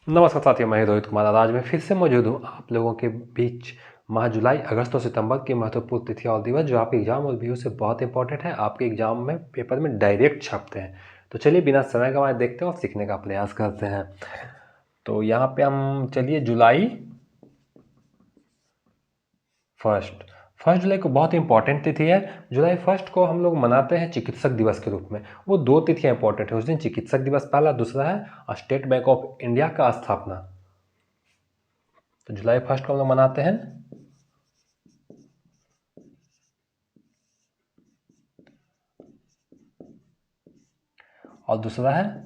नमस्कार साथियों, मैं रोहित कुमार आज मैं फिर से मौजूद हूँ आप लोगों के बीच। माह जुलाई, अगस्त और सितंबर की महत्वपूर्ण तिथियां और दिवस जो आपके एग्जाम और व्यू से बहुत इंपॉर्टेंट है, आपके एग्जाम में पेपर में डायरेक्ट छपते हैं। तो चलिए बिना समय गंवाए देखते हैं और सीखने का प्रयास करते हैं। तो यहाँ पे हम चलिए जुलाई फर्स्ट फर्स्ट जुलाई को बहुत इंपॉर्टेंट तिथि है। जुलाई फर्स्ट को हम लोग मनाते हैं चिकित्सक दिवस के रूप में। वो दो तिथियां इंपॉर्टेंट है उस दिन, चिकित्सक दिवस पहला, दूसरा है स्टेट बैंक ऑफ इंडिया का स्थापना। तो जुलाई फर्स्ट को हम लोग मनाते हैं। और दूसरा है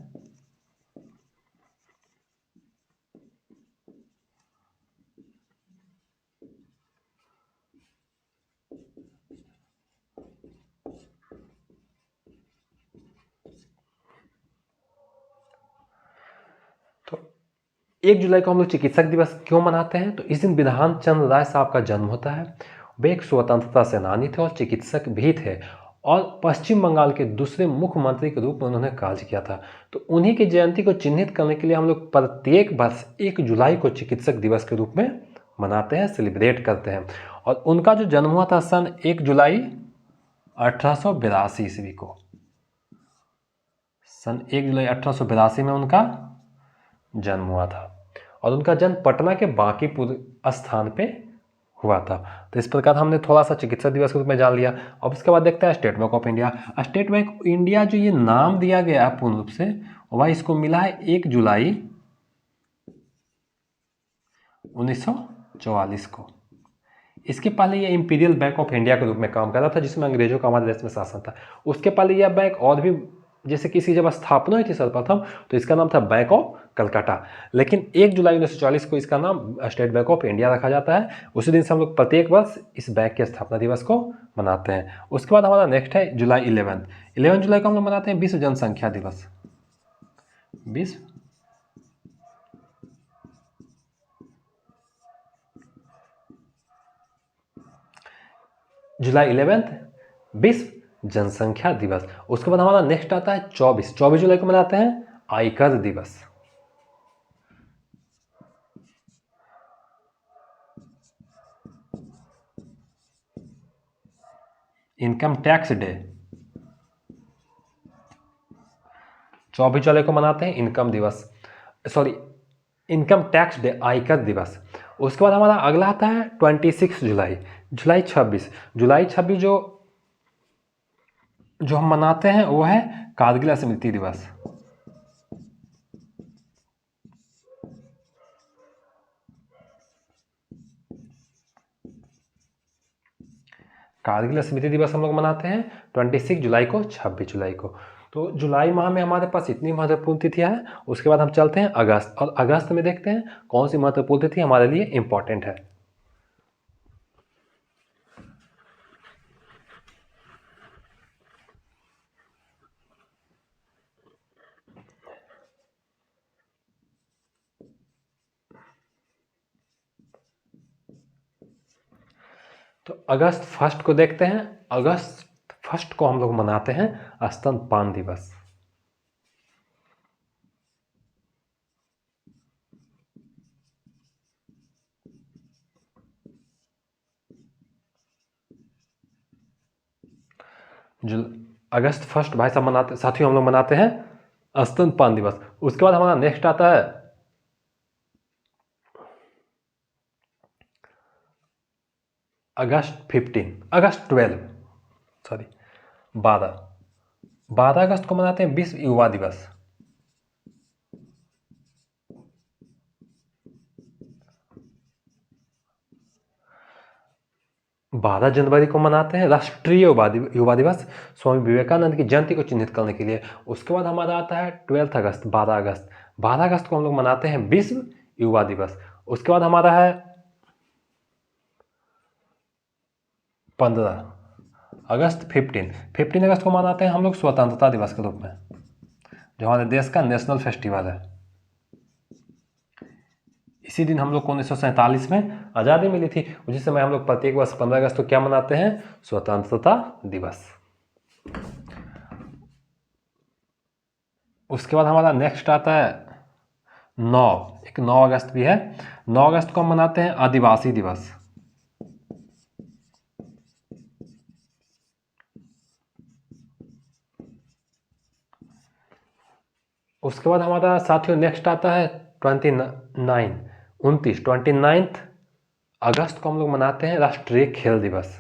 तो 1 जुलाई को हम लोग चिकित्सक दिवस क्यों मनाते हैं? तो इस दिन विधान चंद्र राय साहब का जन्म होता है। वे एक स्वतंत्रता सेनानी थे और चिकित्सक भी थे और पश्चिम बंगाल के दूसरे मुख्यमंत्री के रूप में उन्होंने कार्य किया था। तो उन्हीं की जयंती को चिन्हित करने के लिए हम लोग प्रत्येक वर्ष 1 जुलाई को चिकित्सक दिवस के रूप में मनाते हैं, सेलिब्रेट करते हैं। और उनका जो जन्म हुआ था सन 1 जुलाई 1882 ईस्वी को। सन 1 जुलाई 1882 में उनका जन्म हुआ था और उनका जन्म पटना के बांकीपुर स्थान पे हुआ था। तो इस प्रकार हमने थोड़ा सा चिकित्सा दिवस के रूप में जान लिया। अब इसके बाद देखते हैं state bank of India. State bank of India जो ये नाम दिया गया है पूर्ण रूप से, वह इसको मिला है 1 जुलाई 1944 को। इसके पहले ये इंपीरियल बैंक ऑफ इंडिया के रूप में काम कर रहा था, जिसमें अंग्रेजों का हमारे देश में शासन था। उसके पहले यह बैंक और भी, जैसे किसी जब स्थापना हुई थी सर्वप्रथम, तो इसका नाम था बैंक ऑफ कलकत्ता। लेकिन 1 जुलाई 1940 को इसका नाम स्टेट बैंक ऑफ इंडिया रखा जाता है। उसी दिन से हम लोग प्रत्येक वर्ष इस बैंक के स्थापना दिवस को मनाते हैं। उसके बाद हमारा नेक्स्ट है जुलाई 11 जुलाई को हम लोग मनाते हैं विश्व जनसंख्या दिवस। विश्व जुलाई 11 विश्व जनसंख्या दिवस। उसके बाद हमारा नेक्स्ट आता है 24 जुलाई को मनाते हैं आयकर दिवस। Income tax day. 24 जुलाई को मनाते हैं इनकम दिवस, सॉरी इनकम टैक्स डे, आयकर दिवस। उसके बाद हमारा अगला आता है 26 जुलाई, जुलाई 26 जो हम मनाते हैं वो है कारगिल स्मृति दिवस। कारगिल स्मृति दिवस हम लोग मनाते हैं 26 जुलाई को, 26 जुलाई को। तो जुलाई माह में हमारे पास इतनी महत्वपूर्ण तिथियां हैं। उसके बाद हम चलते हैं अगस्त, और अगस्त में देखते हैं कौन सी महत्वपूर्ण तिथि हमारे लिए इंपॉर्टेंट है। तो अगस्त फर्स्ट को देखते हैं। अगस्त फर्स्ट को हम लोग मनाते हैं स्तनपान दिवस। अगस्त फर्स्ट भाई साहब मनाते, साथियों हम लोग मनाते हैं स्तनपान दिवस। उसके बाद हमारा नेक्स्ट आता है अगस्त 12 अगस्त को मनाते हैं विश्व युवा दिवस। 12 जनवरी को मनाते हैं राष्ट्रीय युवा दिवस, स्वामी विवेकानंद की जयंती को चिन्हित करने के लिए। उसके बाद हमारा आता है 12 अगस्त को हम लोग मनाते हैं विश्व युवा दिवस। उसके बाद हमारा है 15 अगस्त 15 अगस्त को मनाते हैं हम लोग स्वतंत्रता दिवस के रूप में, जो हमारे देश का नेशनल फेस्टिवल है। इसी दिन हम लोग को 1947 में आज़ादी मिली थी। उसी समय हम लोग प्रत्येक वर्ष 15 अगस्त को क्या मनाते हैं? स्वतंत्रता दिवस। उसके बाद हमारा नेक्स्ट आता है 9, एक 9 अगस्त भी है। 9 अगस्त को हम मनाते हैं आदिवासी दिवस। उसके बाद हमारा साथियों नेक्स्ट आता है 29 अगस्त को हम लोग मनाते हैं राष्ट्रीय खेल दिवस।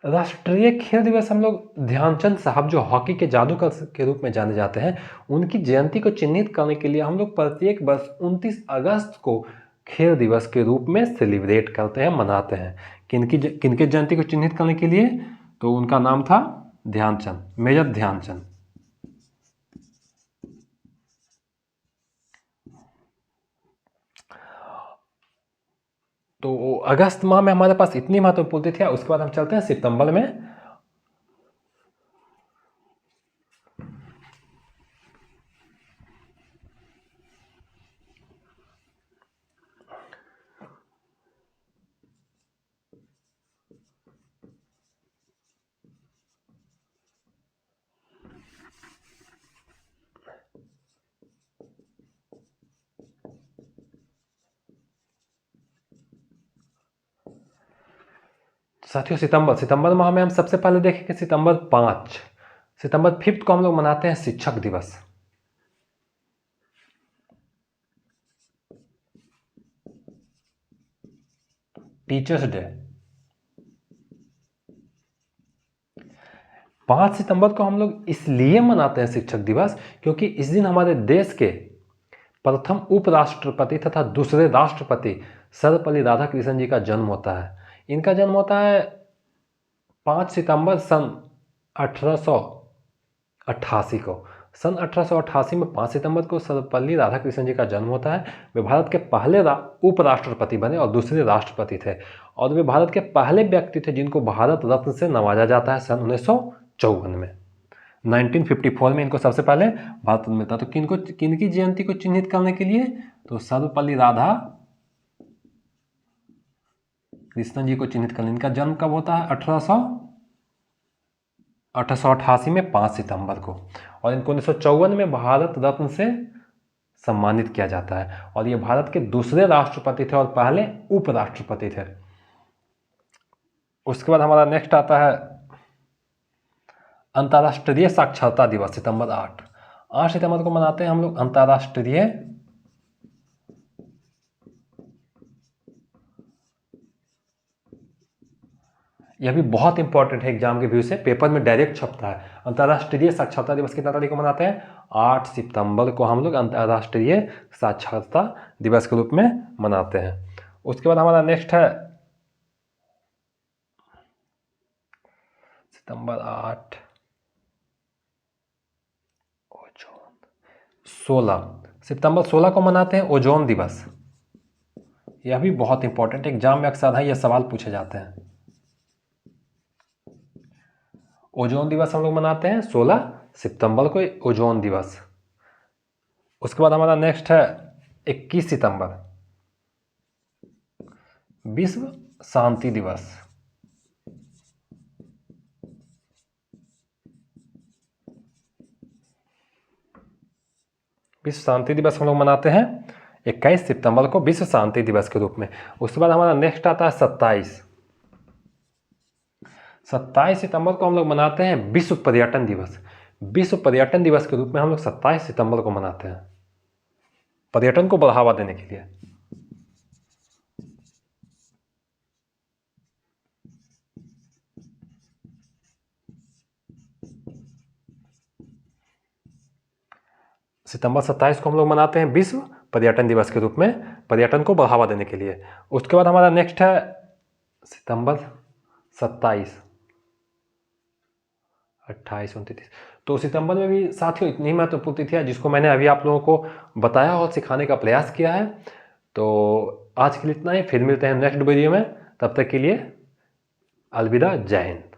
राष्ट्रीय खेल दिवस हम लोग ध्यानचंद साहब जो हॉकी के जादूगर के रूप में जाने जाते हैं, उनकी जयंती को चिन्हित करने के लिए हम लोग प्रत्येक वर्ष 29 अगस्त को खेल दिवस के रूप में सेलिब्रेट करते हैं, मनाते हैं। किनकी जयंती को चिन्हित करने के लिए? तो उनका नाम था ध्यानचंद, मेजर ध्यानचंद। तो अगस्त माह में हमारे पास इतनी महत्वपूर्ण तिथि है। उसके बाद हम चलते हैं सितंबर में। साथियों सितंबर माह में हम सबसे पहले देखेंगे सितंबर 5 को हम लोग मनाते हैं शिक्षक दिवस। Teachers day. 5 सितंबर को हम लोग इसलिए मनाते हैं शिक्षक दिवस क्योंकि इस दिन हमारे देश के प्रथम उपराष्ट्रपति तथा दूसरे राष्ट्रपति सर्वपल्ली राधाकृष्णन जी का जन्म होता है। इनका जन्म होता है 5 सितंबर सन 1888 को। सन 1888 में 5 सितंबर को सर्वपल्ली राधाकृष्णन जी का जन्म होता है। वे भारत के पहले उपराष्ट्रपति बने और दूसरे राष्ट्रपति थे, और वे भारत के पहले व्यक्ति थे जिनको भारत रत्न से नवाजा जाता है सन 1954 में। 1954 में इनको सबसे पहले भारत रत्न मिलता। तो किनकी जयंती को चिन्हित करने के लिए? तो सर्वपल्ली राधा कृष्णन जी को चिन्हित करने। इनका जन्म कब होता है? 1888 में 5 सितंबर को, और इनको 1954 में भारत रत्न से सम्मानित किया जाता है। और ये भारत के दूसरे राष्ट्रपति थे और पहले उपराष्ट्रपति थे। उसके बाद हमारा नेक्स्ट आता है अंतर्राष्ट्रीय साक्षरता दिवस। सितंबर 8 सितंबर को मनाते हैं हम लोग अंतर्राष्ट्रीय यह भी बहुत इंपॉर्टेंट है एग्जाम के व्यू से, पेपर में डायरेक्ट छपता है। अंतर्राष्ट्रीय साक्षरता दिवस कितना तारीख को मनाते हैं? 8 सितंबर को हम लोग अंतर्राष्ट्रीय साक्षरता दिवस के रूप में मनाते हैं। उसके बाद हमारा नेक्स्ट है सितंबर 8 सितंबर 16 को मनाते हैं ओजोन दिवस। यह भी बहुत इंपॉर्टेंट, एग्जाम में अक्सर है यह सवाल पूछे जाते हैं। ओजोन दिवस हम लोग मनाते हैं 16 सितंबर को, ओजोन दिवस। उसके बाद हमारा नेक्स्ट है 21 सितंबर, विश्व शांति दिवस। विश्व शांति दिवस हम लोग मनाते हैं 21 सितंबर को, विश्व शांति दिवस के रूप में। उसके बाद हमारा नेक्स्ट आता है 27 सितंबर को हम लोग मनाते हैं विश्व पर्यटन दिवस। विश्व पर्यटन दिवस के रूप में हम लोग 27 सितंबर को मनाते हैं, पर्यटन को बढ़ावा देने के लिए। सितंबर 27 को हम लोग मनाते हैं विश्व पर्यटन दिवस के रूप में, पर्यटन को बढ़ावा देने के लिए। उसके बाद हमारा नेक्स्ट है सितंबर 27, 28, 29। तो सितंबर में भी साथियों इतनी महत्वपूर्ण तिथि है जिसको मैंने अभी आप लोगों को बताया और सिखाने का प्रयास किया है। तो आज के लिए इतना ही, फिर मिलते हैं नेक्स्ट वीडियो में। तब तक के लिए अलविदा, जय हिंद।